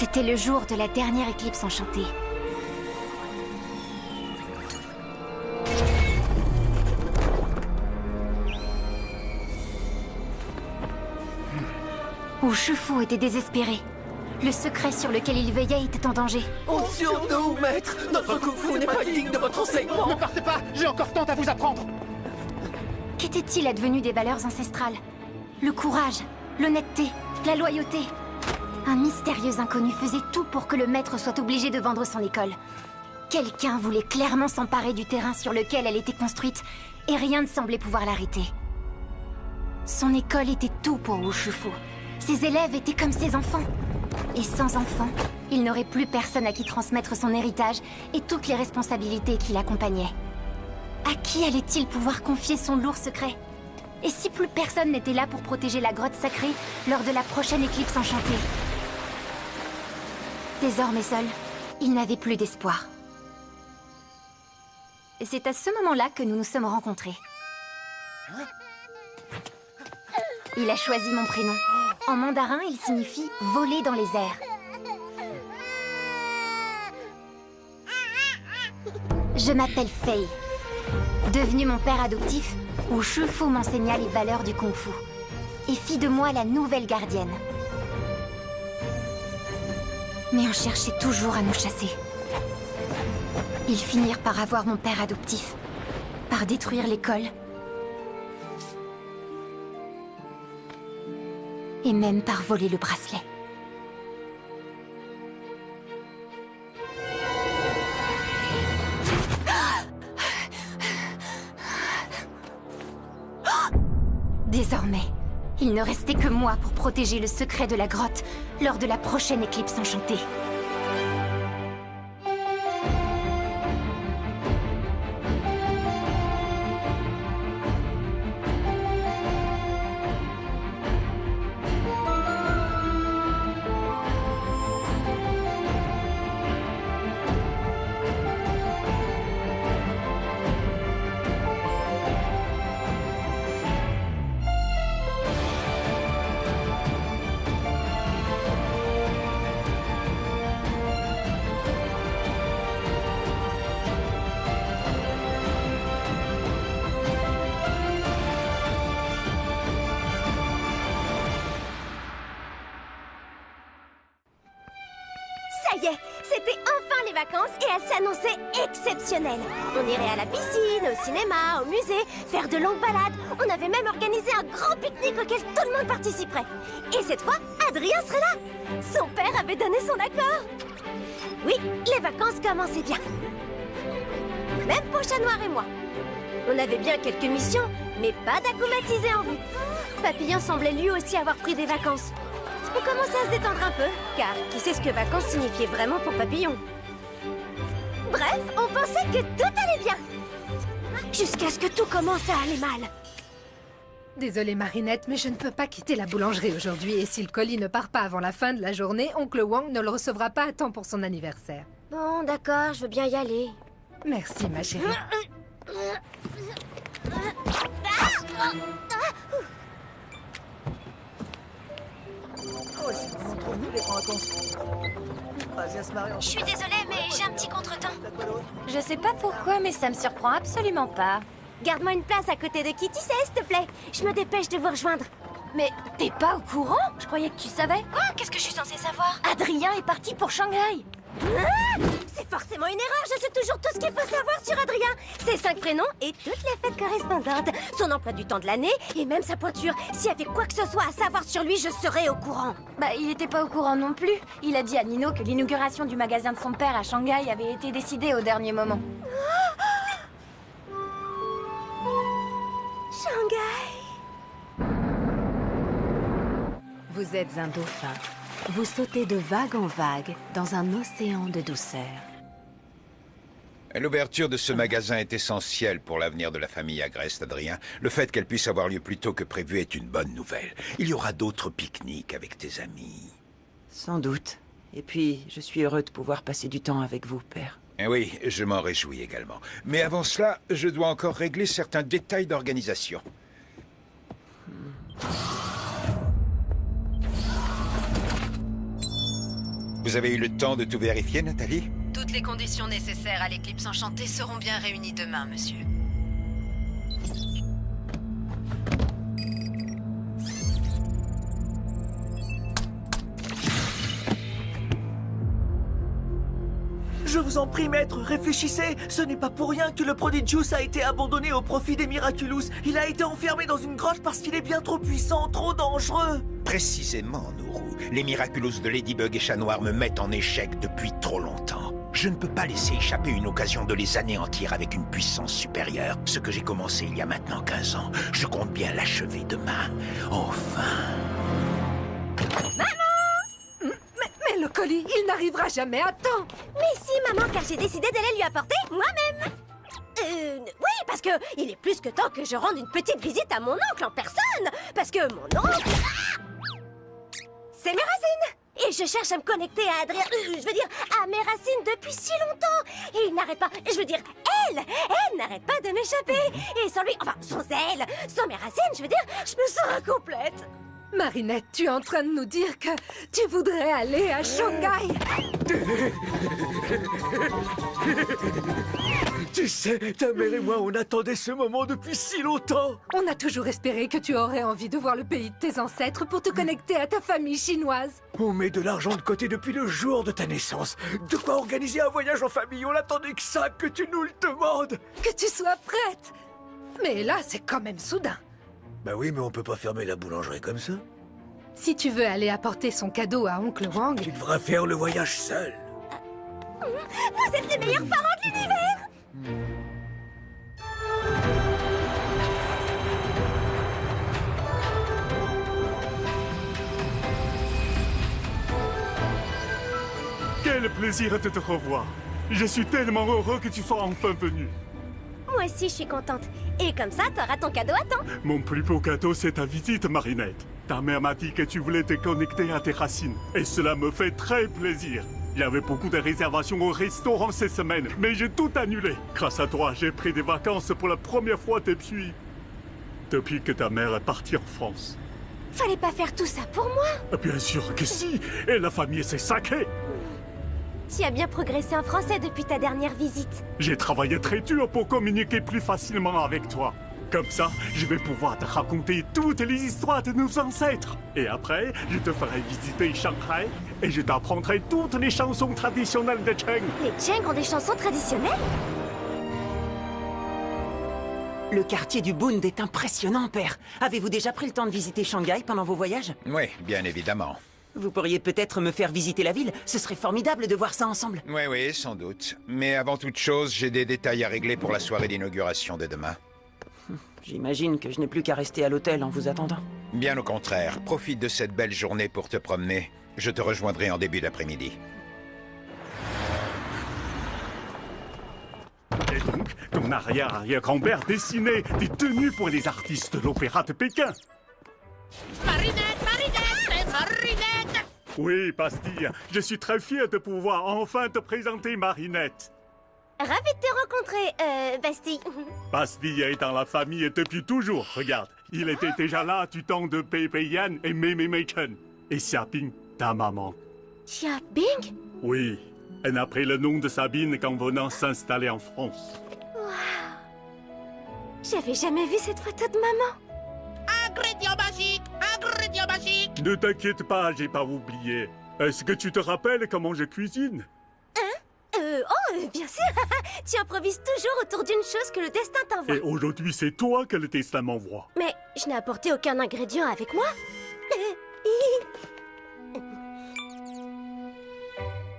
C'était le jour de la dernière éclipse enchantée. Wushufu était désespéré. Le secret sur lequel il veillait était en danger. Honte sur nous, maître! Notre kung-fu n'est pas digne de votre enseignement! Ne partez pas! J'ai encore tant à vous apprendre! Qu'était-il advenu des valeurs ancestrales? Le courage, l'honnêteté, la loyauté. Un mystérieux inconnu faisait tout pour que le maître soit obligé de vendre son école. Quelqu'un voulait clairement s'emparer du terrain sur lequel elle était construite, et rien ne semblait pouvoir l'arrêter. Son école était tout pour Wushufu. Ses élèves étaient comme ses enfants. Et sans enfants, il n'aurait plus personne à qui transmettre son héritage et toutes les responsabilités qui l'accompagnaient. À qui allait-il pouvoir confier son lourd secret? Et si plus personne n'était là pour protéger la grotte sacrée lors de la prochaine éclipse enchantée? Désormais seul, il n'avait plus d'espoir. Et c'est à ce moment-là que nous nous sommes rencontrés. Il a choisi mon prénom. En mandarin, il signifie « voler dans les airs ». Je m'appelle Fei. Devenu mon père adoptif, Wushufu m'enseigna les valeurs du kung-fu et fit de moi la nouvelle gardienne. Mais on cherchait toujours à nous chasser. Ils finirent par avoir mon père adoptif, par détruire l'école, et même par voler le bracelet. Désormais, il ne restait que moi pour protéger le secret de la grotte lors de la prochaine éclipse enchantée. Ça y est, c'était enfin les vacances et elles s'annonçaient exceptionnelles. On irait à la piscine, au cinéma, au musée, faire de longues balades. On avait même organisé un grand pique-nique auquel tout le monde participerait. Et cette fois, Adrien serait là. Son père avait donné son accord. Oui, les vacances commençaient bien. Même pour Chat Noir et moi. On avait bien quelques missions, mais pas d'acclimatisé en vue. Papillon semblait lui aussi avoir pris des vacances. On commençait à se détendre un peu, car qui sait ce que vacances signifiait vraiment pour Papillon. Bref, on pensait que tout allait bien. Jusqu'à ce que tout commence à aller mal. Désolée Marinette, mais je ne peux pas quitter la boulangerie aujourd'hui. Et si le colis ne part pas avant la fin de la journée, Oncle Wang ne le recevra pas à temps pour son anniversaire. Bon, d'accord, je veux bien y aller. Merci ma chérie. Oh, c'est vraiment trop nul les vacances. Je suis désolée, mais j'ai un petit contretemps. Je sais pas pourquoi, mais ça me surprend absolument pas. Garde-moi une place à côté de Kitty, s'il te plaît. Je me dépêche de vous rejoindre. Mais t'es pas au courant? Je croyais que tu savais. Quoi? Qu'est-ce que je suis censée savoir? Adrien est parti pour Shanghai. C'est forcément une erreur, je sais toujours tout ce qu'il faut savoir sur Adrien. Ses 5 prénoms et toutes les fêtes correspondantes. Son emploi du temps de l'année et même sa pointure. S'il y avait quoi que ce soit à savoir sur lui, je serais au courant. Bah, il était pas au courant non plus. Il a dit à Nino que l'inauguration du magasin de son père à Shanghai avait été décidée au dernier moment. Shanghai. Vous êtes un dauphin. Vous sautez de vague en vague dans un océan de douceur. L'ouverture de ce magasin est essentielle pour l'avenir de la famille Agreste, Adrien. Le fait qu'elle puisse avoir lieu plus tôt que prévu est une bonne nouvelle. Il y aura d'autres pique-niques avec tes amis. Sans doute. Et puis, je suis heureux de pouvoir passer du temps avec vous, père. Oui, je m'en réjouis également. Mais avant cela, je dois encore régler certains détails d'organisation. Vous avez eu le temps de tout vérifier, Nathalie? Toutes les conditions nécessaires à l'éclipse enchantée seront bien réunies demain, monsieur. Je vous en prie, maître, réfléchissez. Ce n'est pas pour rien que le Prodigious a été abandonné au profit des Miraculous. Il a été enfermé dans une grotte parce qu'il est bien trop puissant, trop dangereux. Précisément, Nourou. Les Miraculous de Ladybug et Chat Noir me mettent en échec depuis trop longtemps. Je ne peux pas laisser échapper une occasion de les anéantir avec une puissance supérieure. Ce que j'ai commencé il y a maintenant 15 ans, je compte bien l'achever demain. Enfin... Mais le colis, il n'arrivera jamais à temps. Mais si, maman, car j'ai décidé d'aller lui apporter moi-même. Oui, parce que il est plus que temps que je rende une petite visite à mon oncle en personne. Parce que mon oncle... c'est mes racines. Et je cherche à me connecter à Adrien... je veux dire, à mes racines depuis si longtemps. Et il n'arrête pas... je veux dire, elle n'arrête pas de m'échapper. Et sans lui... enfin, sans elle, sans mes racines, je veux dire, je me sens incomplète. Marinette, tu es en train de nous dire que tu voudrais aller à Shanghai? Tu sais, ta mère et moi, on attendait ce moment depuis si longtemps. On a toujours espéré que tu aurais envie de voir le pays de tes ancêtres pour te connecter à ta famille chinoise. On met de l'argent de côté depuis le jour de ta naissance. De quoi organiser un voyage en famille. On n'attendait que ça, que tu nous le demandes. Que tu sois prête. Mais là, c'est quand même soudain. Bah oui, mais on peut pas fermer la boulangerie comme ça. Si tu veux aller apporter son cadeau à Oncle Wang... Tu devras faire le voyage seul. Vous êtes les meilleurs parents de l'univers. Quel plaisir de te revoir. Je suis tellement heureux que tu sois enfin venu. Moi aussi, je suis contente. Et comme ça, t'auras ton cadeau à temps. Mon plus beau cadeau, c'est ta visite, Marinette. Ta mère m'a dit que tu voulais te connecter à tes racines. Et cela me fait très plaisir. Il y avait beaucoup de réservations au restaurant ces semaines, mais j'ai tout annulé. Grâce à toi, j'ai pris des vacances pour la première fois depuis que ta mère est partie en France. Fallait pas faire tout ça pour moi. Bien sûr que si. Et la famille, c'est sacré. Tu as bien progressé en français depuis ta dernière visite. J'ai travaillé très dur pour communiquer plus facilement avec toi. Comme ça, je vais pouvoir te raconter toutes les histoires de nos ancêtres. Et après, je te ferai visiter Shanghai et je t'apprendrai toutes les chansons traditionnelles de Cheng. Les Cheng ont des chansons traditionnelles? Le quartier du Bund est impressionnant, père. Avez-vous déjà pris le temps de visiter Shanghai pendant vos voyages? Oui, bien évidemment. Vous pourriez peut-être me faire visiter la ville. Ce serait formidable de voir ça ensemble. Oui, sans doute. Mais avant toute chose, j'ai des détails à régler pour la soirée d'inauguration de demain. J'imagine que je n'ai plus qu'à rester à l'hôtel en vous attendant. Bien au contraire. Profite de cette belle journée pour te promener. Je te rejoindrai en début d'après-midi. Et donc, ton arrière-arrière-grand-père dessinait des tenues pour les artistes de l'opéra de Pékin. Marinette! Oui, Pastille, je suis très fier de pouvoir enfin te présenter Marinette. Ravie de te rencontrer, Bastille. Pastille est dans la famille depuis toujours, regarde. Il était déjà là du temps de Pei Yan et Mei Chen. Et Xiaoping, ta maman. Xiaoping? Oui, elle a pris le nom de Sabine qu'en venant s'installer en France. Waouh! J'avais jamais vu cette photo de maman. Ingrédient magique! Ingrédient magique! Ne t'inquiète pas, j'ai pas oublié. Est-ce que tu te rappelles comment je cuisine? Bien sûr. Tu improvises toujours autour d'une chose que le destin t'envoie. Et aujourd'hui, c'est toi que le destin m'envoie. Mais je n'ai apporté aucun ingrédient avec moi.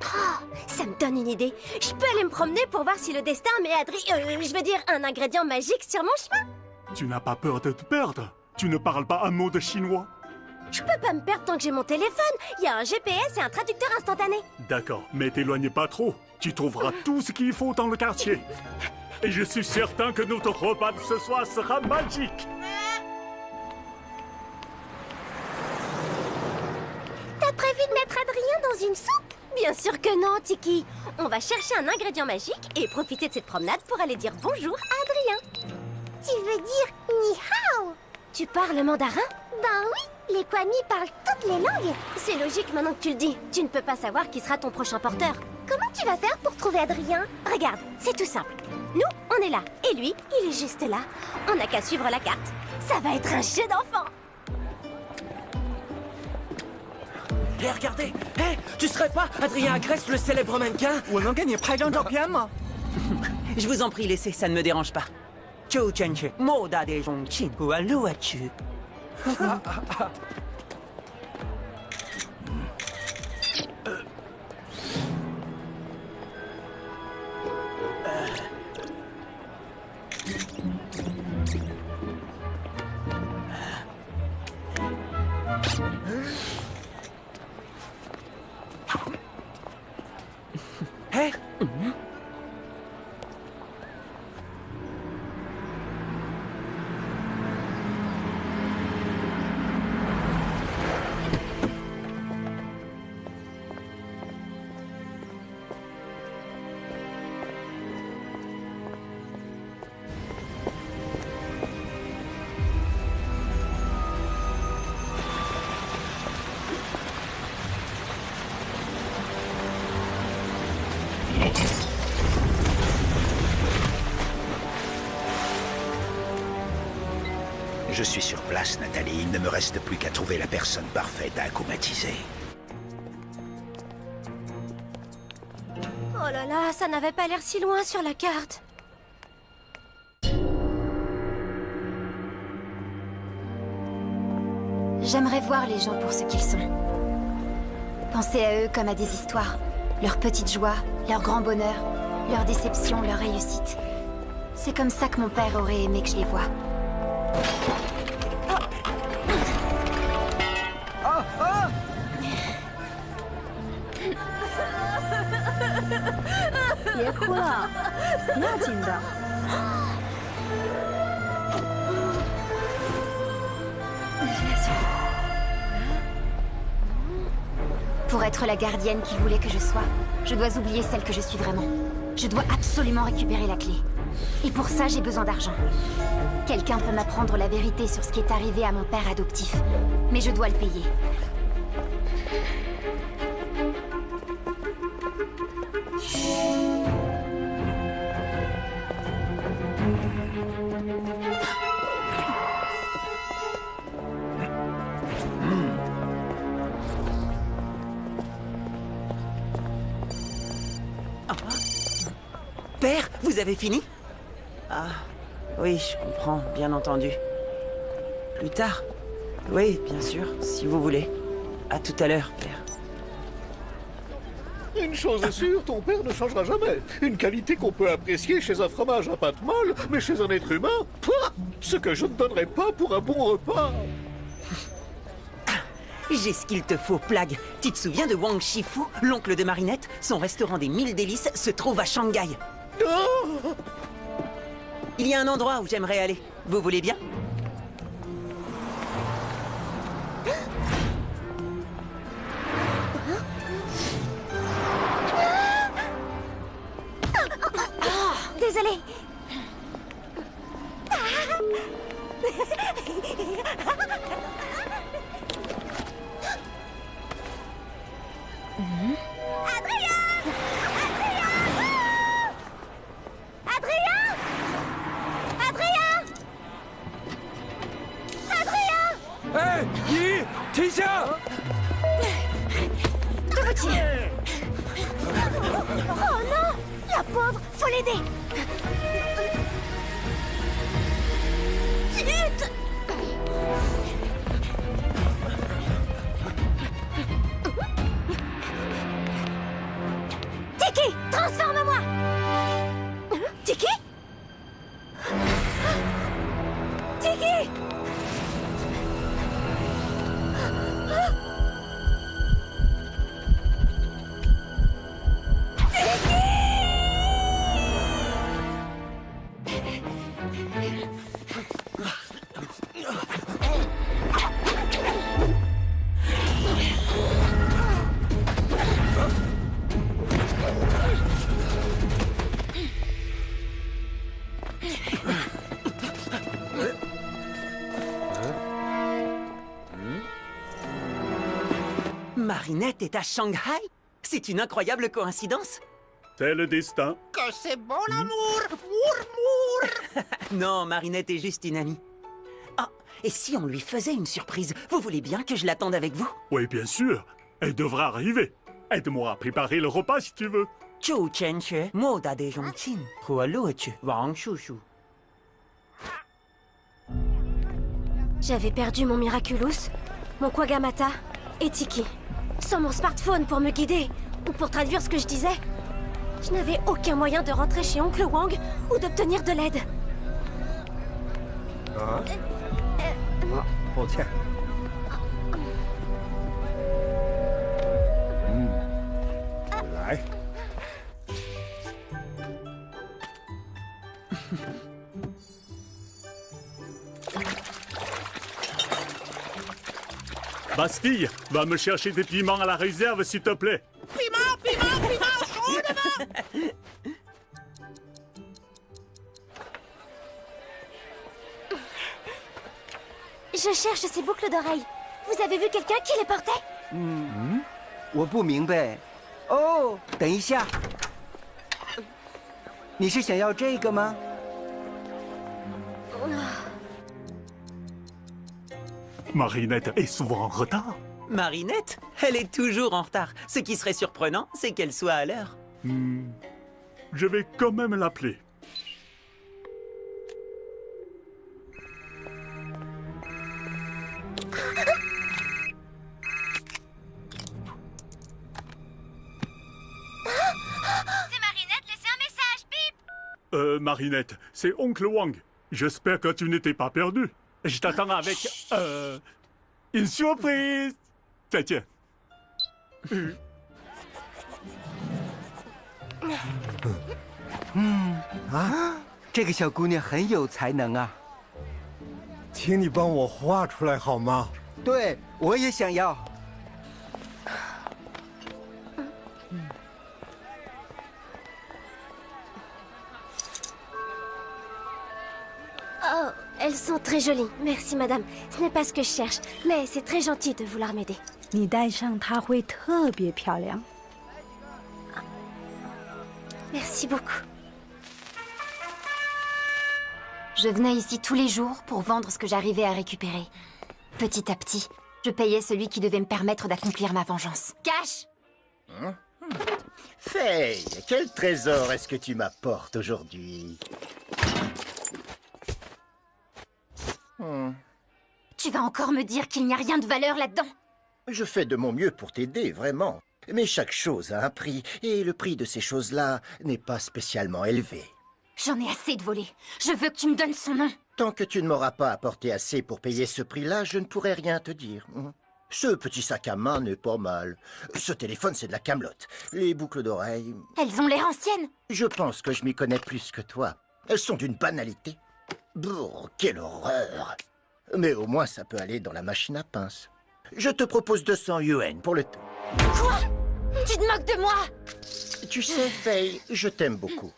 Oh, ça me donne une idée. Je peux aller me promener pour voir si le destin met je veux dire un ingrédient magique sur mon chemin. Tu n'as pas peur de te perdre? Tu ne parles pas un mot de chinois? Je peux pas me perdre tant que j'ai mon téléphone. Il y a un GPS et un traducteur instantané. D'accord, mais t'éloigne pas trop. Tu trouveras tout ce qu'il faut dans le quartier. Et je suis certain que notre repas de ce soir sera magique. T'as prévu de mettre Adrien dans une soupe? Bien sûr que non, Tiki. On va chercher un ingrédient magique et profiter de cette promenade pour aller dire bonjour à Adrien. Tu veux dire ni hao? Tu parles mandarin? Ben oui. Les Kwami parlent toutes les langues. C'est logique maintenant que tu le dis. Tu ne peux pas savoir qui sera ton prochain porteur. Comment tu vas faire pour trouver Adrien? Regarde, c'est tout simple. Nous, on est là. Et lui, il est juste là. On n'a qu'à suivre la carte. Ça va être un jeu d'enfant. Hé, regardez! Hé, tu serais pas Adrien Agreste, le célèbre mannequin? Je vous en prie, laissez, ça ne me dérange pas. Hé! Je suis sur place, Nathalie. Il ne me reste plus qu'à trouver la personne parfaite à acclimatiser. Oh là là, ça n'avait pas l'air si loin sur la carte. J'aimerais voir les gens pour ce qu'ils sont. Penser à eux comme à des histoires. Leurs petites joies, leurs grands bonheurs, leurs déceptions, leurs réussites. C'est comme ça que mon père aurait aimé que je les voie. Pour être la gardienne qu'il voulait que je sois, je dois oublier celle que je suis vraiment. Je dois absolument récupérer la clé. Et pour ça, j'ai besoin d'argent. Quelqu'un peut m'apprendre la vérité sur ce qui est arrivé à mon père adoptif. Mais je dois le payer. Père, vous avez fini? Ah, oui, je comprends, bien entendu. Plus tard? Oui, bien sûr, si vous voulez. À tout à l'heure, Père. Une chose est sûre, ton père ne changera jamais. Une qualité qu'on peut apprécier chez un fromage à pâte molle, mais chez un être humain, pouah, ce que je ne donnerais pas pour un bon repas. J'ai ce qu'il te faut, Plague. Tu te souviens de Wang Shifu, l'oncle de Marinette? Son restaurant des 1000 délices se trouve à Shanghai. Oh! Il y a un endroit où j'aimerais aller. Vous voulez bien? Désolée. Hé, Yi, Tisha! Oh non! La pauvre! Faut l'aider! Zut! Tiki! Transforme-moi! Tiki? Tiki! Marinette est à Shanghai? C'est une incroyable coïncidence. C'est le destin. Que c'est bon l'amour. Mour. Non, Marinette est juste une amie. Ah, et si on lui faisait une surprise? Vous voulez bien que je l'attende avec vous? Oui, bien sûr. Elle devra arriver. Aide-moi à préparer le repas si tu veux. J'avais perdu mon Miraculous, mon Kwagamata et Tiki. Sans mon smartphone pour me guider ou pour traduire ce que je disais, je n'avais aucun moyen de rentrer chez Oncle Wang ou d'obtenir de l'aide. Bastille, va me chercher des piments à la réserve, s'il te plaît. Piment, chaud devant. Je cherche ces boucles d'oreilles. Vous avez vu quelqu'un qui les portait? 我不明白。哦，等一下，你是想要这个吗？ Marinette est souvent en retard. Marinette? Elle est toujours en retard. Ce qui serait surprenant, c'est qu'elle soit à l'heure. Je vais quand même l'appeler. C'est Marinette, laissez un message, bip! Marinette, c'est Oncle Wang. J'espère que tu n'étais pas perdu. Je t'attends avec, une surprise. Tiens. 这个小姑娘很有才能啊。请你帮我画出来好吗？对，我也想要。 Oh, elles sont très jolies. Merci, madame. Ce n'est pas ce que je cherche, mais c'est très gentil de vouloir m'aider. 你戴上它会特别漂亮。 Merci beaucoup. Je venais ici tous les jours pour vendre ce que j'arrivais à récupérer. Petit à petit, je payais celui qui devait me permettre d'accomplir ma vengeance. Cash! Faye, quel trésor est-ce que tu m'apportes aujourd'hui? Tu vas encore me dire qu'il n'y a rien de valeur là-dedans? Je fais de mon mieux pour t'aider, vraiment. Mais chaque chose a un prix, et le prix de ces choses-là n'est pas spécialement élevé. J'en ai assez de voler. Je veux que tu me donnes son nom. Tant que tu ne m'auras pas apporté assez pour payer ce prix-là, je ne pourrai rien te dire. Ce petit sac à main n'est pas mal. Ce téléphone, c'est de la camelote. Les boucles d'oreilles... Elles ont l'air anciennes. Je pense que je m'y connais plus que toi. Elles sont d'une banalité. Brrr, quelle horreur! Mais au moins, ça peut aller dans la machine à pince. Je te propose 200 yuan pour le tout. Quoi? Tu te moques de moi? Tu sais, Faye, je t'aime beaucoup.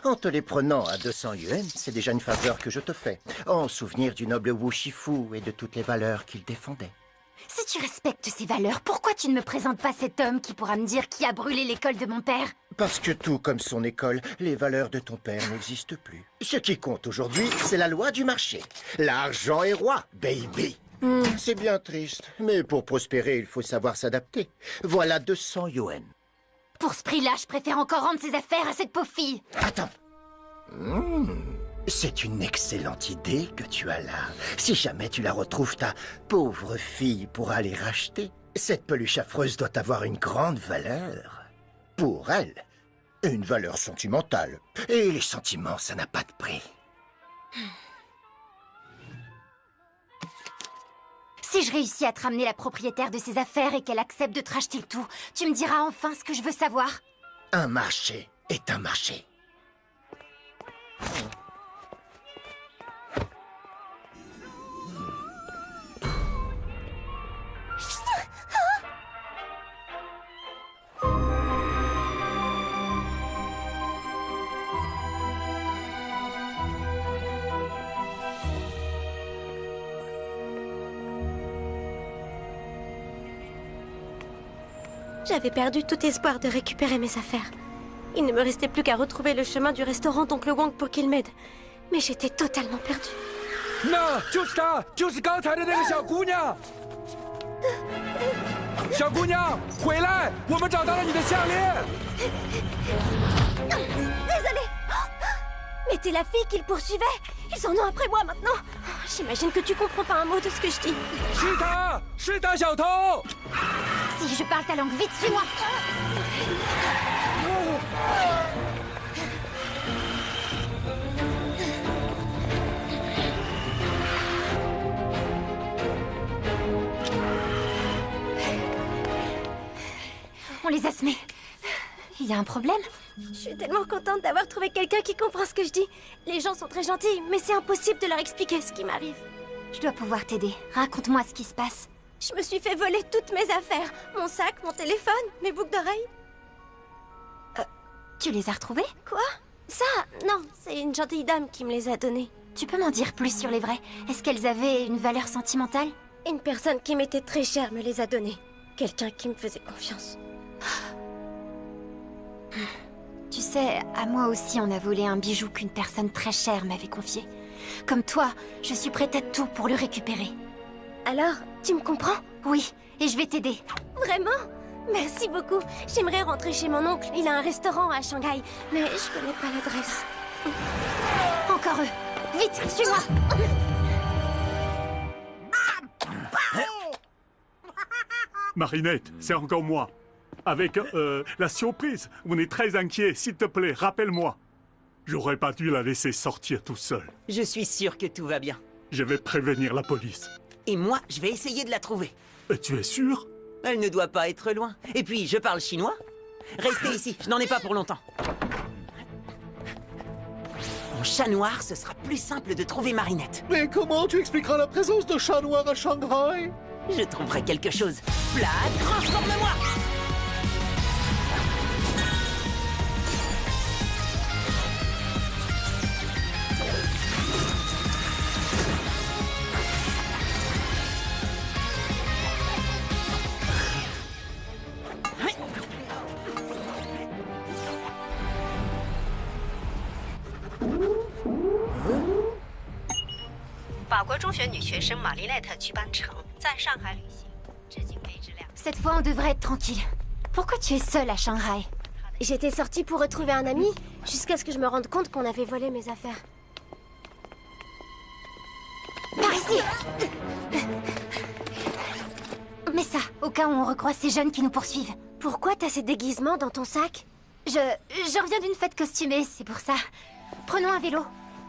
En te les prenant à 200 yuan, c'est déjà une faveur que je te fais, en souvenir du noble Wu Shifu et de toutes les valeurs qu'il défendait. Si tu respectes ces valeurs, pourquoi tu ne me présentes pas cet homme qui pourra me dire qui a brûlé l'école de mon père? Parce que tout comme son école, les valeurs de ton père n'existent plus. Ce qui compte aujourd'hui, c'est la loi du marché. L'argent est roi, baby. C'est bien triste, mais pour prospérer, il faut savoir s'adapter. Voilà 200 yuan. Pour ce prix-là, je préfère encore rendre ses affaires à cette pauvre fille. Attends. C'est une excellente idée que tu as là. Si jamais tu la retrouves, ta pauvre fille pourra les racheter. Cette peluche affreuse doit avoir une grande valeur. Pour elle, une valeur sentimentale. Et les sentiments, ça n'a pas de prix. Si je réussis à te ramener la propriétaire de ses affaires et qu'elle accepte de te racheter le tout, tu me diras enfin ce que je veux savoir. Un marché est un marché. J'avais perdu tout espoir de récupérer mes affaires. Il ne me restait plus qu'à retrouver le chemin du restaurant d'Oncle Wang pour qu'il m'aide. Mais j'étais totalement perdue. 那就是她，就是刚才的那个小姑娘。小姑娘，回来！我们找到了你的项链。Désolée. Mais t'es la fille qu'ils poursuivaient. Ils en ont après moi maintenant. J'imagine que tu comprends pas un mot de ce que je dis. 是她，是她，小偷。 Si je parle ta langue, vite, suis-moi! On les a semés. Il y a un problème? Je suis tellement contente d'avoir trouvé quelqu'un qui comprend ce que je dis. Les gens sont très gentils, mais c'est impossible de leur expliquer ce qui m'arrive. Je dois pouvoir t'aider. Raconte-moi ce qui se passe. Je me suis fait voler toutes mes affaires. Mon sac, mon téléphone, mes boucles d'oreilles. Tu les as retrouvées? Quoi? Ça? Non, c'est une gentille dame qui me les a données. Tu peux m'en dire plus sur les vraies? Est-ce qu'elles avaient une valeur sentimentale? Une personne qui m'était très chère me les a données. Quelqu'un qui me faisait confiance. Tu sais, à moi aussi on a volé un bijou qu'une personne très chère m'avait confié. Comme toi, je suis prête à tout pour le récupérer. Alors, tu me comprends? Oui, et je vais t'aider. Vraiment? Merci beaucoup. J'aimerais rentrer chez mon oncle. Il a un restaurant à Shanghai, mais je connais pas l'adresse. Encore eux. Vite, suis-moi. Marinette, c'est encore moi. Avec la surprise, on est très inquiet. S'il te plaît, rappelle-moi. J'aurais pas dû la laisser sortir tout seul. Je suis sûr que tout va bien. Je vais prévenir la police. Et moi, je vais essayer de la trouver. Et tu es sûr? Elle ne doit pas être loin. Et puis, je parle chinois. Restez ici, je n'en ai pas pour longtemps. En chat noir, ce sera plus simple de trouver Marinette. Mais comment tu expliqueras la présence de chats noirs à Shanghai? Je trouverai quelque chose. Flag, transforme-moi! Cette fois, on devrait être tranquille. Pourquoi tu es seule à Shanghai? J'étais sortie pour retrouver un ami, jusqu'à ce que je me rende compte qu'on avait volé mes affaires. Par ici! Mais ça, au cas où on recroise ces jeunes qui nous poursuivent. Pourquoi t'as ces déguisements dans ton sac? Je reviens d'une fête costumée, c'est pour ça. Prenons un vélo.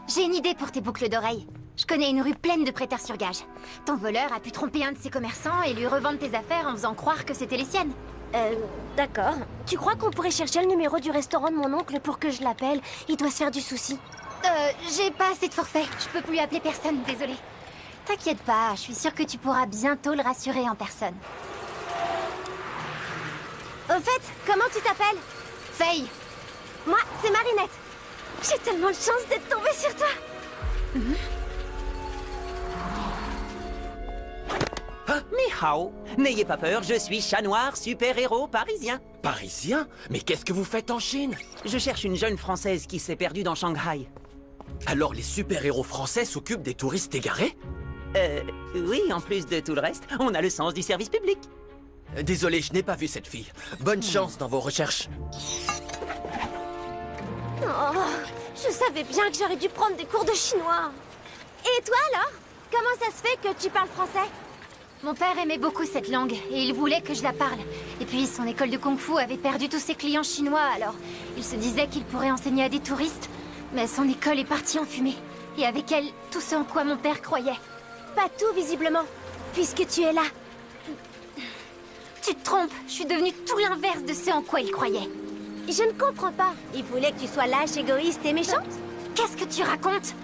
J'ai une idée pour tes boucles d'oreilles. Je connais une rue pleine de prêteurs sur gage. Ton voleur a pu tromper un de ses commerçants et lui revendre tes affaires en faisant croire que c'était les siennes. D'accord. Tu crois qu'on pourrait chercher le numéro du restaurant de mon oncle pour que je l'appelle? Il doit se faire du souci. J'ai pas assez de forfait. Je peux plus appeler personne, désolée. T'inquiète pas, je suis sûre que tu pourras bientôt le rassurer en personne. Au fait, comment tu t'appelles? Faye. Moi, c'est Marinette. J'ai tellement de chance d'être tombée sur toi. Ni hao. N'ayez pas peur, je suis chat noir, super-héros parisien. Parisien? Mais qu'est-ce que vous faites en Chine? Je cherche une jeune Française qui s'est perdue dans Shanghai. Alors les super-héros français s'occupent des touristes égarés? Oui, en plus de tout le reste, on a le sens du service public. Désolé, je n'ai pas vu cette fille. Bonne chance dans vos recherches. Oh, je savais bien que j'aurais dû prendre des cours de chinois. Et toi alors? Comment ça se fait que tu parles français? Mon père aimait beaucoup cette langue et il voulait que je la parle. Et puis son école de kung-fu avait perdu tous ses clients chinois, alors il se disait qu'il pourrait enseigner à des touristes. Mais son école est partie en fumée. Et avec elle, tout ce en quoi mon père croyait. Pas tout, visiblement, puisque tu es là. Tu te trompes, je suis devenue tout l'inverse de ce en quoi il croyait. Je ne comprends pas. Il voulait que tu sois lâche, égoïste et méchante? Qu'est-ce que tu racontes?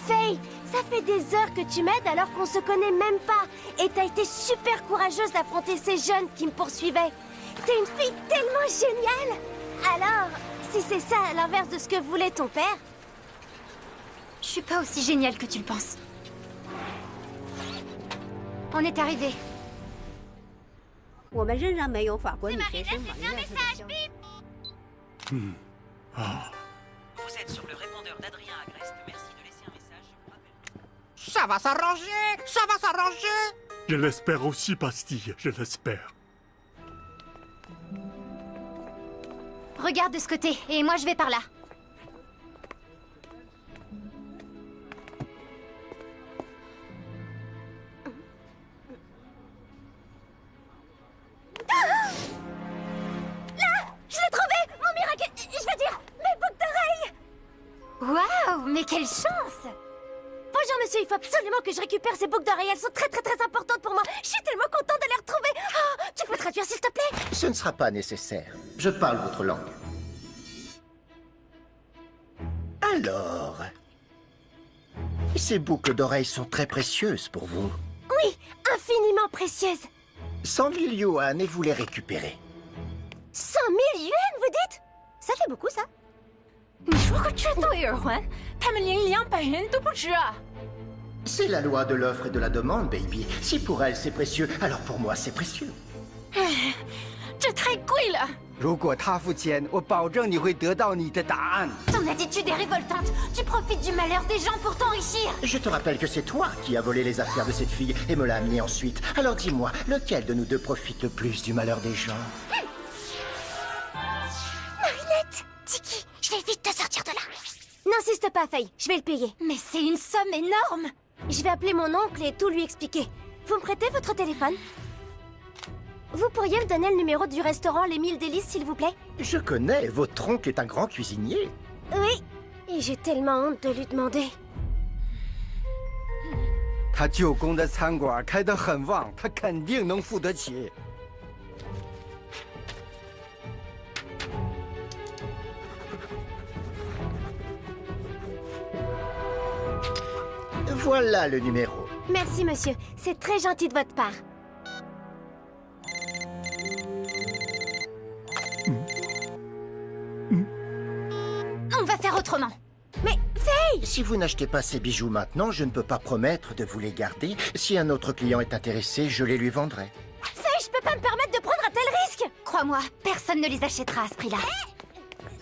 Faye, ça fait des heures que tu m'aides alors qu'on se connaît même pas. Et t'as été super courageuse d'affronter ces jeunes qui me poursuivaient. T'es une fille tellement géniale. Alors, si c'est ça à l'inverse de ce que voulait ton père... Je suis pas aussi géniale que tu le penses. On est arrivé. 我们仍然没有法国女学生玛丽奈特的消息。 Vous êtes sur le répondeur d'Adrien Agreste. Merci de laisser un message. Ça va s'arranger, ça va s'arranger. Je l'espère aussi, Pastille, je l'espère. Regarde de ce côté, et moi je vais par là. Je l'ai trouvé! Mon miracle... Je veux dire, mes boucles d'oreilles! Waouh, mais quelle chance! Bonjour monsieur, il faut absolument que je récupère ces boucles d'oreilles. Elles sont très importantes pour moi. Je suis tellement contente de les retrouver. Oh, tu peux traduire s'il te plaît? Ce ne sera pas nécessaire. Je parle votre langue. Alors... Ces boucles d'oreilles sont très précieuses pour vous. Oui, infiniment précieuses. 100 000 yuan et vous les récupérez. 100 000 yuan, vous dites? Ça fait beaucoup, ça. 你说个这都有人还？他们连200元都不值啊！ C'est la loi de l'offre et de la demande, baby. Si pour elle c'est précieux, alors pour moi c'est précieux. 这太贵了。 如果他付钱，我保证你会得到你的答案。 Ton attitude est révoltante. Tu profites du malheur des gens pour t'enrichir. Je te rappelle que c'est toi qui as volé les affaires de cette fille et me l'as amenée ensuite. Alors dis-moi, lequel de nous deux profite le plus du malheur des gens? Marinette! Tiki, je vais vite te sortir de là. N'insiste pas, Faye. Je vais le payer. Mais c'est une somme énorme. Je vais appeler mon oncle et tout lui expliquer. Vous me prêtez votre téléphone? Vous pourriez me donner le numéro du restaurant Les 1000 délices, s'il vous plaît? Je connais, votre oncle est un grand cuisinier. Oui, et j'ai tellement honte de lui demander. 他舅公的餐馆开得很旺，他肯定能付得起。 Voilà le numéro. Merci, monsieur. C'est très gentil de votre part. On va faire autrement. Mais, Faye! Si vous n'achetez pas ces bijoux maintenant, je ne peux pas promettre de vous les garder. Si un autre client est intéressé, je les lui vendrai. Faye, je peux pas me permettre de prendre un tel risque! Crois-moi, personne ne les achètera à ce prix-là.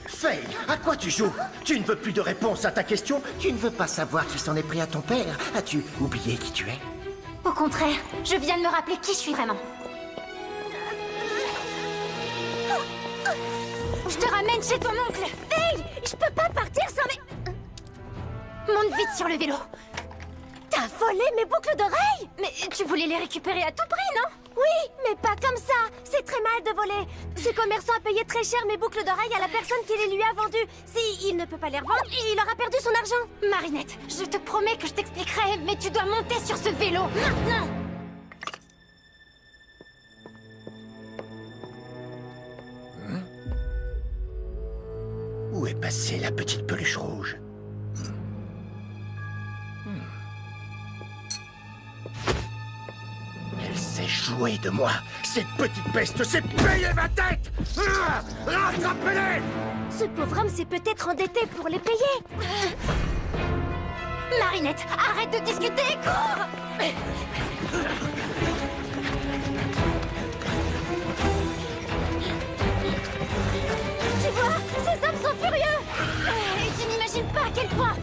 Faye, à quoi tu joues? Tu ne veux plus de réponse à ta question? Tu ne veux pas savoir qui s'en est pris à ton père? As-tu oublié qui tu es? Au contraire, je viens de me rappeler qui je suis vraiment. Je te ramène chez ton oncle. Faye, je peux pas partir sans mes... Monte vite sur le vélo. T'as volé mes boucles d'oreilles? Mais tu voulais les récupérer à tout prix, non? Oui, mais pas comme ça. C'est très mal de voler. Ce commerçant a payé très cher mes boucles d'oreilles à la personne qui les lui a vendues. Si il ne peut pas les revendre, il aura perdu son argent. Marinette, je te promets que je t'expliquerai, mais tu dois monter sur ce vélo, maintenant! Où est passée la petite peluche rouge? Elle s'est jouée de moi. Cette petite peste s'est payée ma tête. Rattrapez-les! Ce pauvre homme s'est peut-être endetté pour les payer. Marinette, arrête de discuter, cours! Tu vois, ces hommes sont furieux. Et tu n'imagines pas à quel point.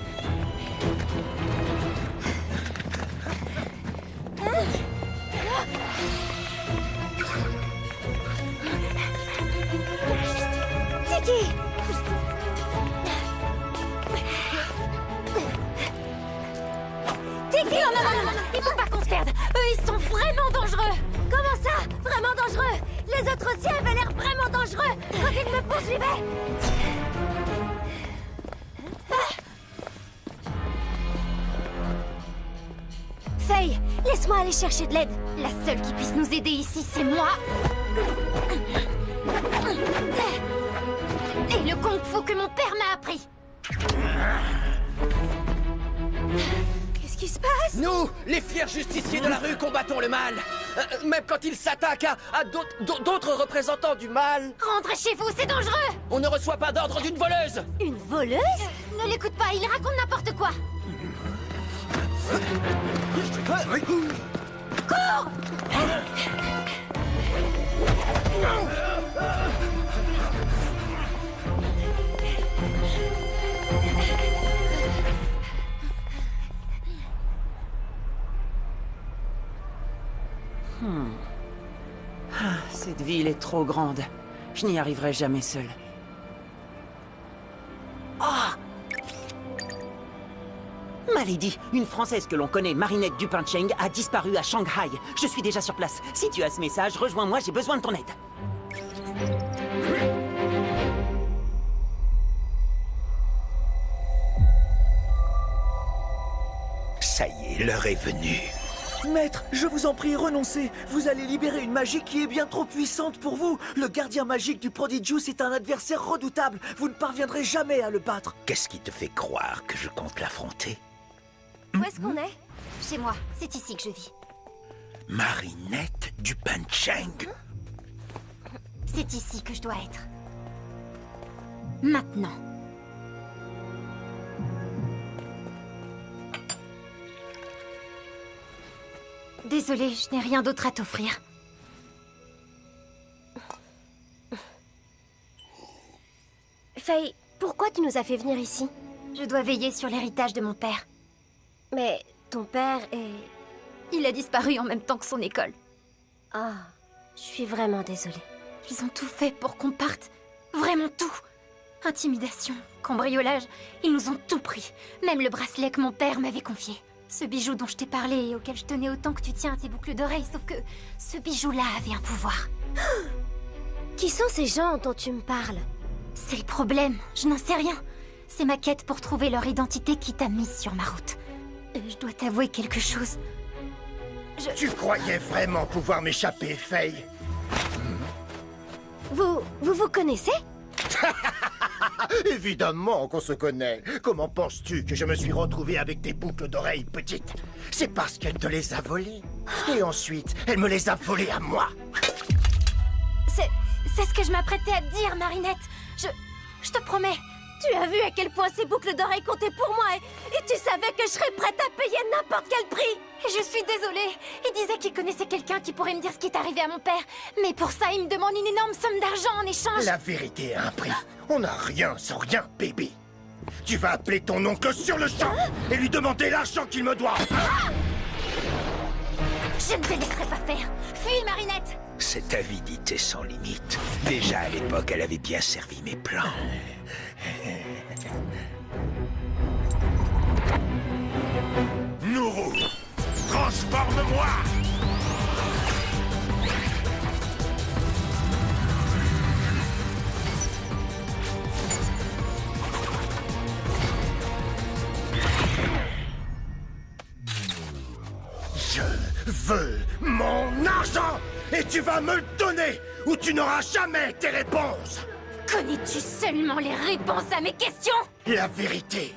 Tiki! Tiki! Non, il faut pas qu'on se perde. Eux, ils sont vraiment dangereux. Comment ça? Vraiment dangereux? Les autres aussi avaient l'air vraiment dangereux quand ils me poursuivaient. Faye, laisse-moi aller chercher de l'aide. La seule qui puisse nous aider ici, c'est moi. Et le kung-fu que mon père m'a appris. Qu'est-ce qui se passe? Nous, les fiers justiciers de la rue, combattons le mal. Même quand il s'attaque à d'autres représentants du mal. Rentrez chez vous, c'est dangereux. On ne reçoit pas d'ordre d'une voleuse. Une voleuse? Ne l'écoute pas, il raconte n'importe quoi. Cours! Cette ville est trop grande. Je n'y arriverai jamais seule. Ah! Malady, une Française que l'on connaît, Marinette Dupin-Cheng, a disparu à Shanghai. Je suis déjà sur place. Si tu as ce message, rejoins-moi, j'ai besoin de ton aide. Ça y est, l'heure est venue. Maître, je vous en prie, renoncez. Vous allez libérer une magie qui est bien trop puissante pour vous. Le gardien magique du Prodigious est un adversaire redoutable. Vous ne parviendrez jamais à le battre. Qu'est-ce qui te fait croire que je compte l'affronter? Où est-ce qu'on est? Chez moi, c'est ici que je vis. Marinette Dupin-Cheng. C'est ici que je dois être. Maintenant. Désolée, je n'ai rien d'autre à t'offrir. Faye, pourquoi tu nous as fait venir ici? Je dois veiller sur l'héritage de mon père. Mais ton père est... Il a disparu en même temps que son école. Ah, je suis vraiment désolée. Ils ont tout fait pour qu'on parte. Vraiment tout. Intimidation, cambriolage, ils nous ont tout pris. Même le bracelet que mon père m'avait confié. Ce bijou dont je t'ai parlé et auquel je tenais autant que tu tiens à tes boucles d'oreilles, sauf que ce bijou-là avait un pouvoir. Qui sont ces gens dont tu me parles? C'est le problème, je n'en sais rien. C'est ma quête pour trouver leur identité qui t'a mise sur ma route. Je dois t'avouer quelque chose. Tu croyais vraiment pouvoir m'échapper, Faye? Vous connaissez? Évidemment qu'on se connaît. Comment penses-tu que je me suis retrouvé avec tes boucles d'oreilles, petite? C'est parce qu'elle te les a volées. Et ensuite, elle me les a volées à moi. C'est ce que je m'apprêtais à te dire, Marinette. Je te promets. Tu as vu à quel point ces boucles d'oreilles comptaient pour moi et tu savais que je serais prête à payer n'importe quel prix. Je suis désolée. Il disait qu'il connaissait quelqu'un qui pourrait me dire ce qui est arrivé à mon père. Mais pour ça, il me demande une énorme somme d'argent en échange. La vérité a un prix. On n'a rien sans rien, baby. Tu vas appeler ton oncle sur le champ et lui demander l'argent qu'il me doit. Je ne te laisserai pas faire. Fuis, Marinette. Cette avidité sans limite. Déjà à l'époque, elle avait bien servi mes plans. Nourou, transforme-moi! Je veux mon argent! Et tu vas me le donner ou tu n'auras jamais tes réponses! Connais-tu seulement les réponses à mes questions? La vérité,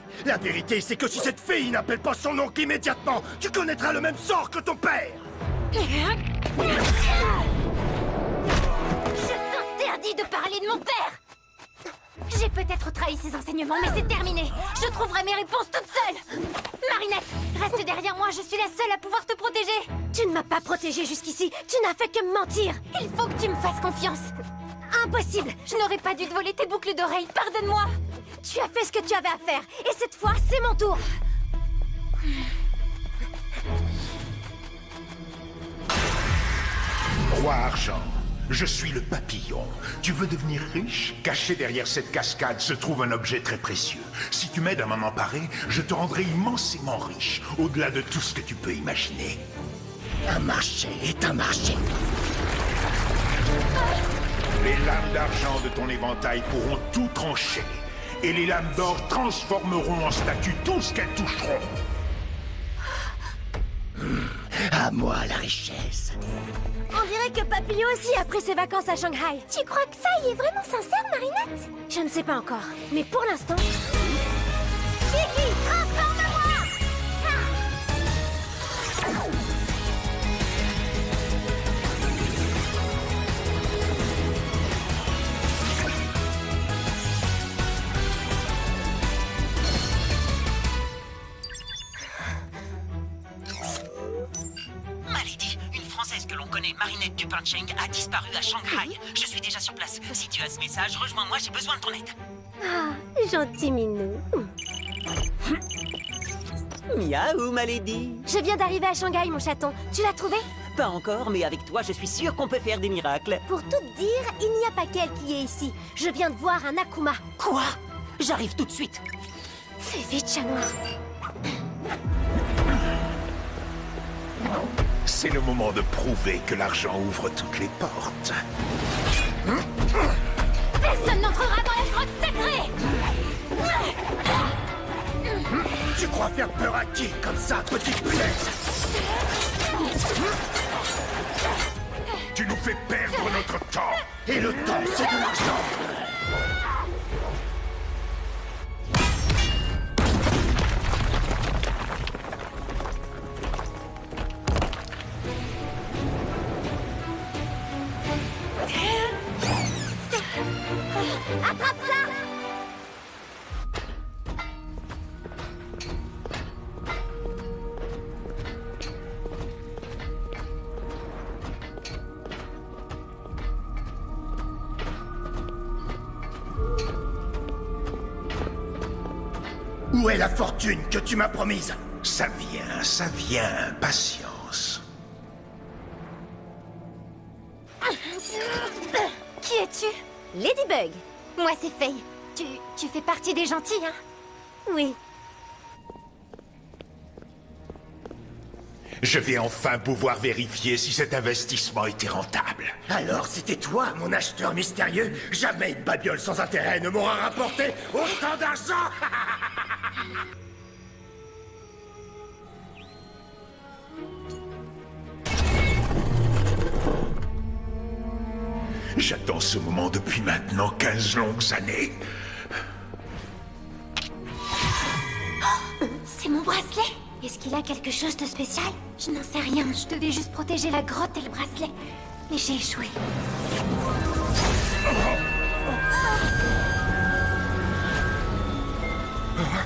c'est que si cette fille n'appelle pas son oncle immédiatement, tu connaîtras le même sort que ton père! Je t'interdis de parler de mon père! J'ai peut-être trahi ses enseignements, mais c'est terminé! Je trouverai mes réponses toute seule! Marinette, reste derrière moi, je suis la seule à pouvoir te protéger! Tu ne m'as pas protégée jusqu'ici, tu n'as fait que mentir! Il faut que tu me fasses confiance! Impossible! Je n'aurais pas dû te voler tes boucles d'oreilles, pardonne-moi! Tu as fait ce que tu avais à faire, et cette fois, c'est mon tour! Roi Argent, je suis le papillon. Tu veux devenir riche? Caché derrière cette cascade se trouve un objet très précieux. Si tu m'aides à m'en emparer, je te rendrai immensément riche, au-delà de tout ce que tu peux imaginer. Un marché est un marché. Les lames d'argent de ton éventail pourront tout trancher. Et les lames d'or transformeront en statue tout ce qu'elles toucheront. À moi la richesse. On dirait que Papillon aussi a pris ses vacances à Shanghai. Tu crois que Faye est vraiment sincère, Marinette? Je ne sais pas encore, mais pour l'instant... Kiki, transforme-moi! française que l'on connaît, Marinette Dupin-Cheng, a disparu à Shanghai. Je suis déjà sur place. Si tu as ce message, rejoins-moi, j'ai besoin de ton aide. Ah, gentil minou. Miaou, ma lady. Je viens d'arriver à Shanghai, mon chaton. Tu l'as trouvé? Pas encore, mais avec toi, je suis sûre qu'on peut faire des miracles. Pour tout te dire, il n'y a pas qu'elle qui est ici. Je viens de voir un Akuma. Quoi? J'arrive tout de suite. Fais vite, chat noir. C'est le moment de prouver que l'argent ouvre toutes les portes. Personne n'entrera dans la grotte sacrée! Tu crois faire peur à qui comme ça, petite punaise? Tu nous fais perdre notre temps. Et le temps, c'est de l'argent. Attrape ça! Où est la fortune que tu m'as promise? Ça vient, patience. Qui es-tu? Ladybug. Moi, c'est Faye. Tu fais partie des gentils, hein? Oui. Je vais enfin pouvoir vérifier si cet investissement était rentable. Alors c'était toi, mon acheteur mystérieux? Jamais une babiole sans intérêt ne m'aura rapporté autant d'argent. J'attends ce moment depuis maintenant 15 longues années. C'est mon bracelet. Est-ce qu'il a quelque chose de spécial? Je n'en sais rien. Je devais juste protéger la grotte et le bracelet. Mais j'ai échoué.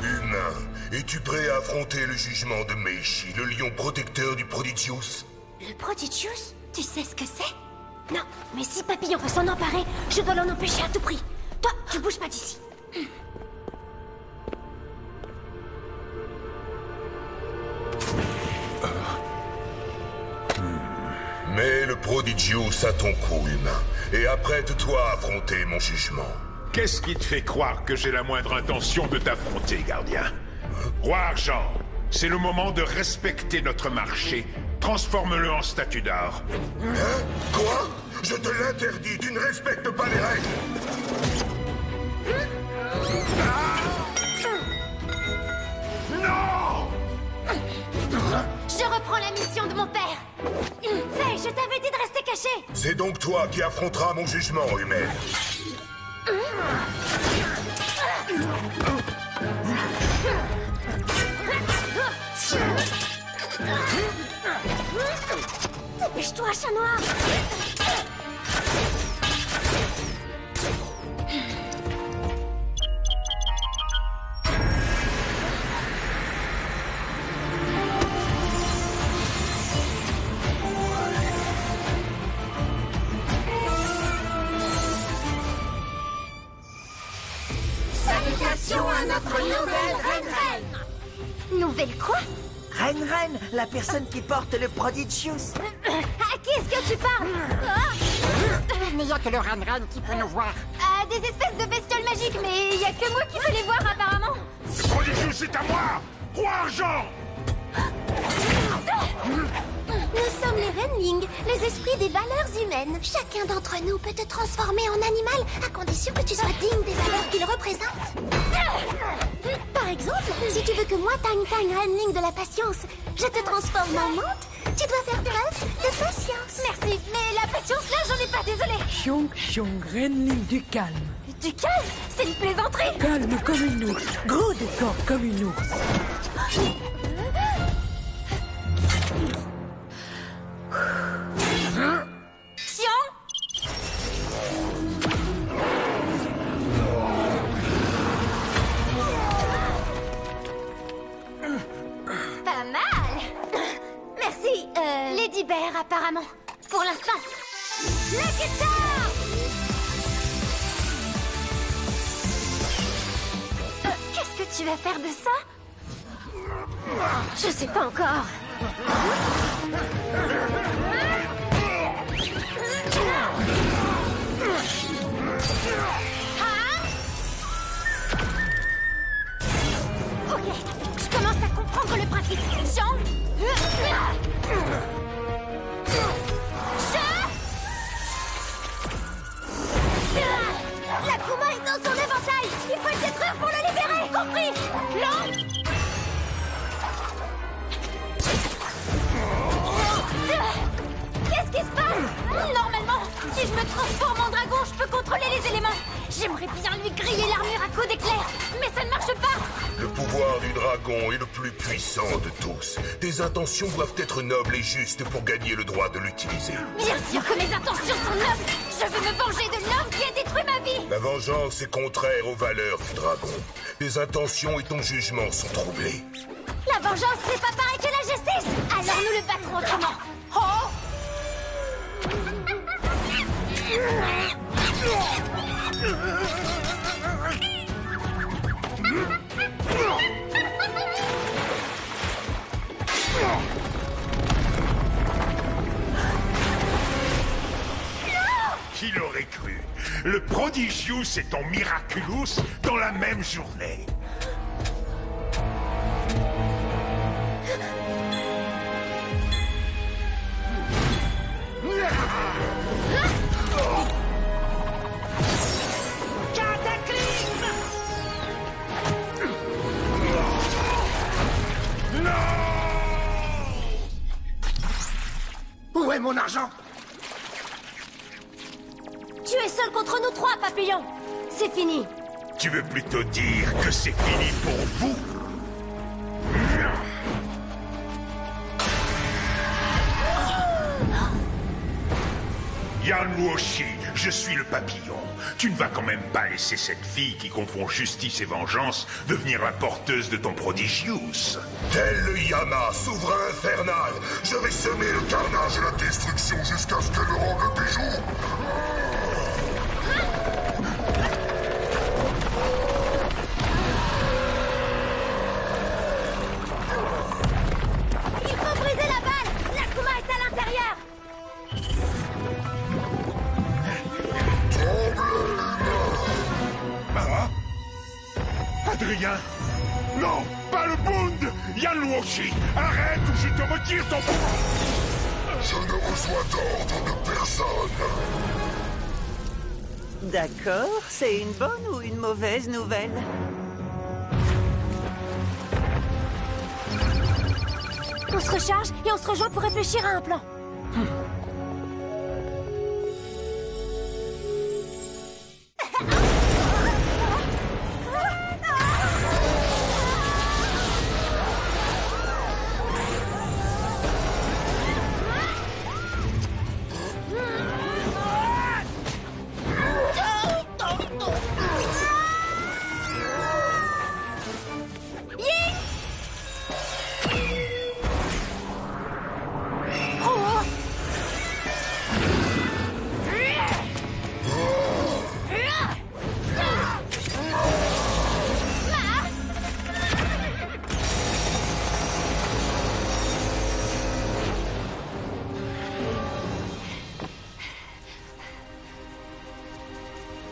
Humain, es-tu prêt à affronter le jugement de Meishi, le lion protecteur du Prodigious? Le Prodigious? Tu sais ce que c'est? Non, mais si Papillon veut s'en emparer, je dois l'en empêcher à tout prix. Toi, tu bouges pas d'ici. Mais le Prodigious a ton coup, humain, et apprête-toi à affronter mon jugement. Qu'est-ce qui te fait croire que j'ai la moindre intention de t'affronter, gardien? Roi Argent, c'est le moment de respecter notre marché. Transforme-le en statue d'art. Hein? Quoi? Je te l'interdis, tu ne respectes pas les règles. Non! Je reprends la mission de mon père. Faye, je t'avais dit de rester caché. C'est donc toi qui affronteras mon jugement, humaine. Dépêche-toi, chat noir. Salutations à notre nouvelle reine. Nouvelle quoi? Ren, la personne qui porte le Prodigious. À qui est-ce que tu parles? Il n'y a que le Ren qui peut nous voir. Des espèces de bestioles magiques, mais il y a que moi qui peux les voir apparemment. Le Prodigious, c'est à moi! Roi Argent! Nous sommes les Renling, les esprits des valeurs humaines. Chacun d'entre nous peut te transformer en animal, à condition que tu sois digne des valeurs qu'il représente. Par exemple, si tu veux que moi, Tang Renling de la patience, je te transforme en menthe, tu dois faire preuve de patience. Merci, mais la patience là, j'en ai pas, désolée. Xiong, Renling du calme. Du calme? C'est une plaisanterie. Calme comme une ours, gros de corps comme une ours. Xiong? Pas mal. Merci, Lady Bird. faire apparemment. Pour l'instant. Le guitare! Qu'est-ce que tu vas faire de ça? Je sais pas encore. Ok, je commence à comprendre le principe. Shang. L'Akuma est dans son éventail. Il faut le détruire pour le libérer. Compris? Long. Qu'est-ce qui se passe? Normalement, si je me transforme en dragon, je peux contrôler les éléments. J'aimerais bien lui griller l'armure à coups d'éclair, mais ça ne marche pas. Le pouvoir du dragon est le plus puissant de tous. Tes intentions doivent être nobles et justes pour gagner le droit de l'utiliser. Bien sûr que mes intentions sont nobles. Je veux me venger de l'homme qui a détruit ma vie. La vengeance est contraire aux valeurs du dragon. Tes intentions et ton jugement sont troublés. La vengeance, c'est pas pareil que la justice. Alors nous le battrons autrement. Oh! Qui l'aurait cru? Le Prodigious et ton Miraculous dans la même journée. Cataclysme! Où est mon argent? Tu es seul contre nous trois, Papillon. C'est fini. Tu veux plutôt dire que c'est fini pour vous? Yan Wuoshi, je suis le papillon. Tu ne vas quand même pas laisser cette fille qui confond justice et vengeance devenir la porteuse de ton Prodigious. Tel le Yama, souverain infernal, je vais semer le carnage et la destruction jusqu'à ce qu'elle rende le bijou. Il faut briser la balle. L'Akuma est à l'intérieur. Ah? Adrien? Non, pas le Bund! Yan Wuoshi, arrête ou je te retire ton pouvoir! Je ne reçois d'ordre de personne. D'accord, c'est une bonne ou une mauvaise nouvelle? On se recharge et on se rejoint pour réfléchir à un plan.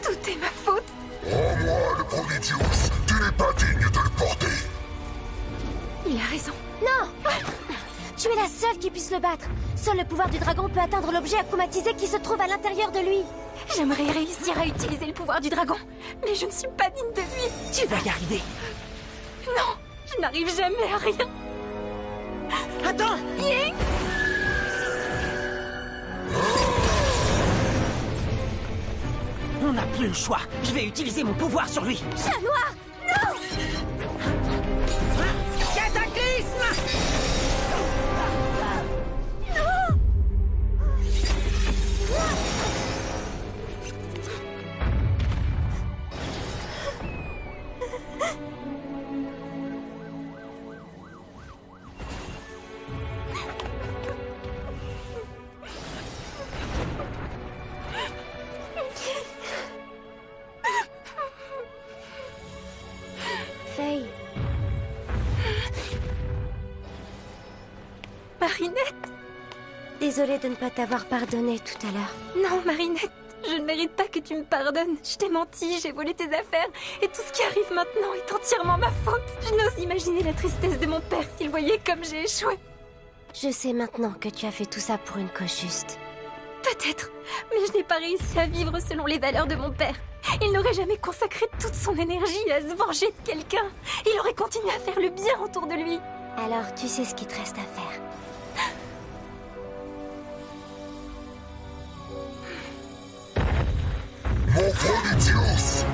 Tout est ma faute. Rends-moi le Prodigious. Tu n'es pas digne de le porter. Il a raison. Non! Tu es la seule qui puisse le battre. Seul le pouvoir du dragon peut atteindre l'objet akumatisé qui se trouve à l'intérieur de lui. J'aimerais réussir à utiliser le pouvoir du dragon, mais je ne suis pas digne de lui. Tu vas y arriver. Non, je n'arrive jamais à rien. Attends! Ying! On n'a plus le choix. Je vais utiliser mon pouvoir sur lui. Chat noir! Non! Cataclysme! Non! Marinette! Désolée de ne pas t'avoir pardonné tout à l'heure. Non, Marinette, je ne mérite pas que tu me pardonnes. Je t'ai menti, j'ai volé tes affaires, et tout ce qui arrive maintenant est entièrement ma faute. Je n'ose imaginer la tristesse de mon père s'il voyait comme j'ai échoué. Je sais maintenant que tu as fait tout ça pour une cause juste. Peut-être, mais je n'ai pas réussi à vivre selon les valeurs de mon père. Il n'aurait jamais consacré toute son énergie à se venger de quelqu'un. Il aurait continué à faire le bien autour de lui. Alors, tu sais ce qu'il te reste à faire. Mon Prodigious!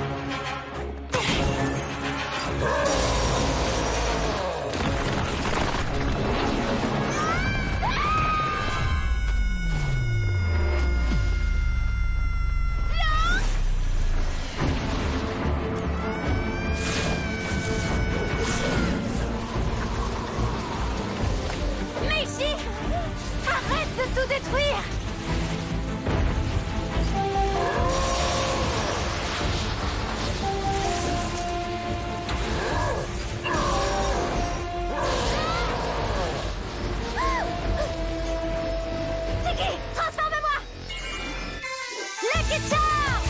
Meiji! Arrête de tout détruire! Tiki, transforme-moi! Lucky Charm!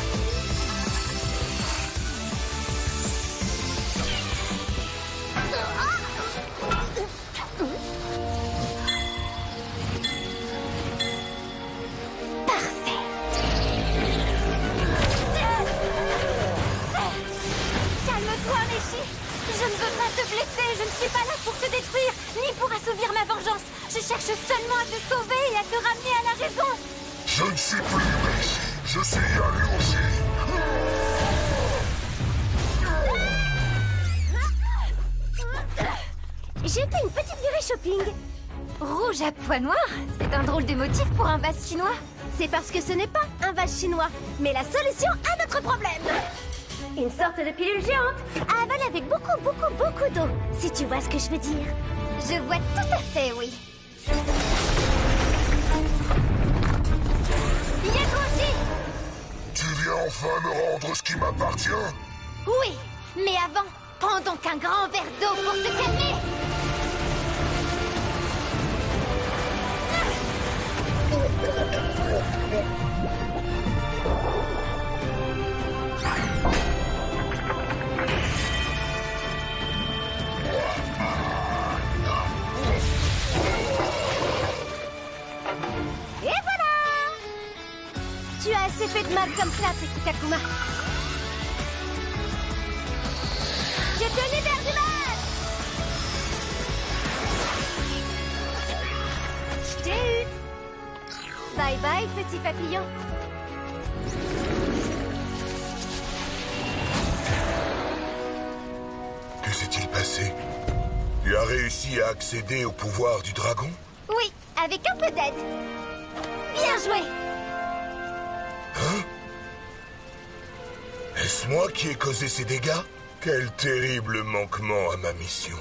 Calme-toi, Meiji! Je ne veux pas te blesser, je ne suis pas là pour te détruire, ni pour assouvir ma vengeance. Je cherche seulement à te sauver et à te ramener à la raison. Je ne suis plus Meiji, je suis allongé. J'ai fait une petite virée shopping. Rouge à pois noirs? C'est un drôle de motif pour un vase chinois. C'est parce que ce n'est pas un vase chinois, mais la solution à notre problème. Une sorte de pilule géante à avaler avec beaucoup d'eau, si tu vois ce que je veux dire. Je vois tout à fait, oui. Yakuji! Tu viens enfin me rendre ce qui m'appartient? Oui, mais avant, prends donc un grand verre d'eau pour te calmer. Et voilà! Tu as assez fait de mal comme ça, petit Takuma. Je te libère du mal! Je t'ai eu! Bye bye, petit papillon. Que s'est-il passé? Tu as réussi à accéder au pouvoir du dragon? Oui, avec un peu d'aide. Bien joué! Hein? Est-ce moi qui ai causé ces dégâts? Quel terrible manquement à ma mission.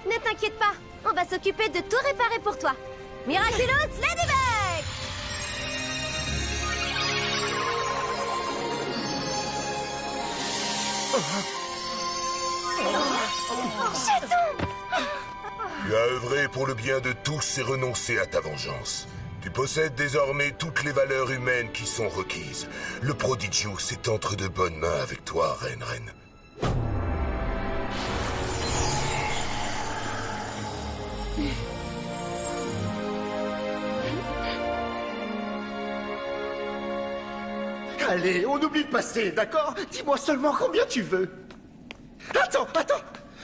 Ne t'inquiète pas, on va s'occuper de tout réparer pour toi. Miraculous Ladybug! Chaton! Tu as œuvré pour le bien de tous et renoncé à ta vengeance. Tu possèdes désormais toutes les valeurs humaines qui sont requises. Le Prodigious est entre de bonnes mains avec toi, Ren. Allez, on oublie le passé, d'accord? Dis-moi seulement combien tu veux. Attends!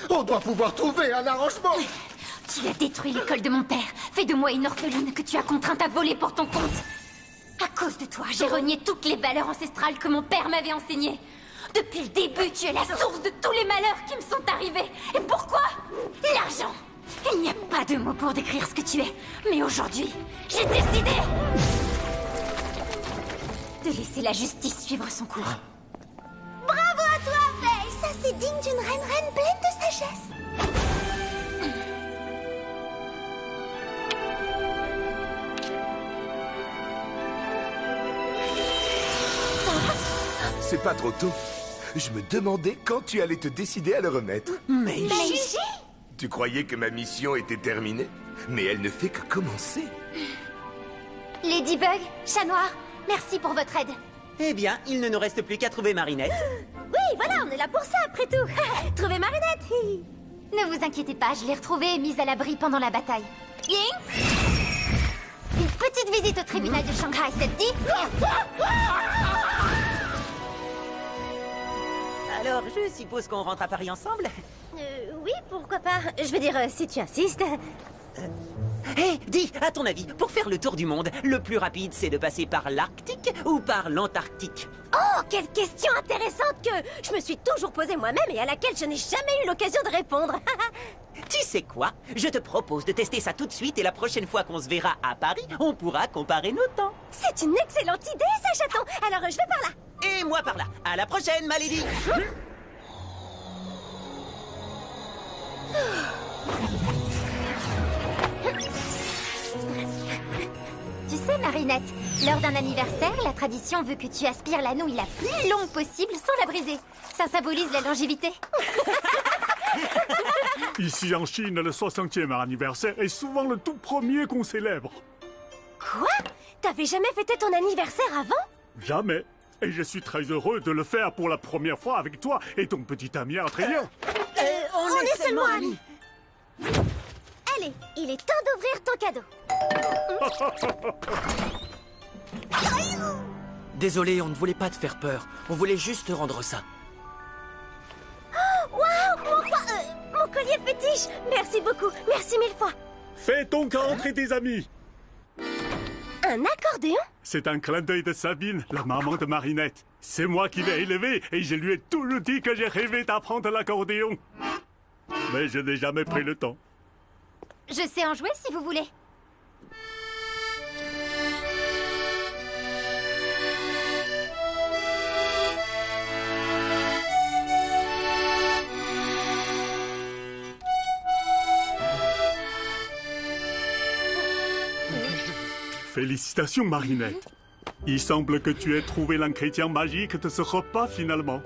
On doit pouvoir trouver un arrangement. Tu as détruit l'école de mon père, fait de moi une orpheline que tu as contrainte à voler pour ton compte. À cause de toi, j'ai renié toutes les valeurs ancestrales que mon père m'avait enseignées. Depuis le début, tu es la source de tous les malheurs qui me sont arrivés. Et pourquoi? L'argent. Il n'y a pas de mots pour décrire ce que tu es. Mais aujourd'hui, j'ai décidé de laisser la justice suivre son cours. Bravo à toi, Faye! Ça, c'est digne d'une reine pleine de sagesse. C'est pas trop tôt. Je me demandais quand tu allais te décider à le remettre. Meiji! Tu croyais que ma mission était terminée? Mais elle ne fait que commencer. Ladybug, Chat Noir, merci pour votre aide. Eh bien, il ne nous reste plus qu'à trouver Marinette. Oui, voilà, on est là pour ça, après tout. Trouver Marinette. Ne vous inquiétez pas, je l'ai retrouvée et mise à l'abri pendant la bataille. Ying, une petite visite au tribunal de Shanghai, ça te dit? Alors, je suppose qu'on rentre à Paris ensemble? Oui, pourquoi pas. Je veux dire, si tu insistes. Hé, dis, à ton avis, pour faire le tour du monde, le plus rapide, c'est de passer par l'Arctique ou par l'Antarctique? Oh, quelle question intéressante que je me suis toujours posée moi-même et à laquelle je n'ai jamais eu l'occasion de répondre. Tu sais quoi? Je te propose de tester ça tout de suite et la prochaine fois qu'on se verra à Paris, on pourra comparer nos temps. C'est une excellente idée, ça, chaton. Alors, je vais par là. Et moi par là. À la prochaine, ma lady. Tu sais, Marinette, lors d'un anniversaire, la tradition veut que tu aspires la nouille la plus longue possible sans la briser. Ça symbolise la longévité. Ici en Chine, le 60e anniversaire est souvent le tout premier qu'on célèbre. Quoi? T'avais jamais fêté ton anniversaire avant? Jamais. Et je suis très heureux de le faire pour la première fois avec toi et ton petit ami Adrien. On est seulement amis. Allez, il est temps d'ouvrir ton cadeau. Désolé, on ne voulait pas te faire peur. On voulait juste te rendre ça. Oh, waouh, mon collier fétiche. Merci beaucoup, merci mille fois. Fais ton cas entrer tes amis. Un accordéon? C'est un clin d'œil de Sabine, la maman de Marinette. C'est moi qui l'ai élevée et je lui ai toujours dit que j'ai rêvé d'apprendre l'accordéon. Mais je n'ai jamais pris le temps. Je sais en jouer si vous voulez. Félicitations, Marinette. Il semble que tu aies trouvé l'ingrédient magique de ce repas, finalement.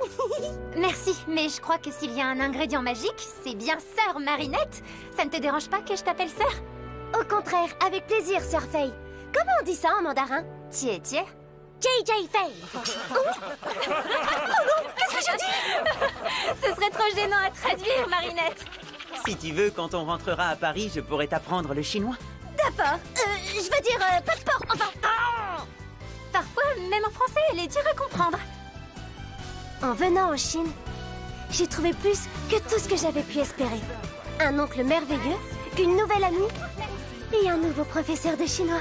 Merci, mais je crois que s'il y a un ingrédient magique, c'est bien Sœur Marinette. Ça ne te dérange pas que je t'appelle Sœur? Au contraire, avec plaisir, Sœur Fei. Comment on dit ça en mandarin? Tiens. JJ Fei. Qu'est-ce que j'ai dit? Ce serait trop gênant à traduire, Marinette. Si tu veux, quand on rentrera à Paris, je pourrais t'apprendre le chinois. D'accord. Je veux dire, passeport, enfin... Parfois, même en français, elle est dure à comprendre. En venant en Chine, j'ai trouvé plus que tout ce que j'avais pu espérer. Un oncle merveilleux, une nouvelle amie et un nouveau professeur de chinois.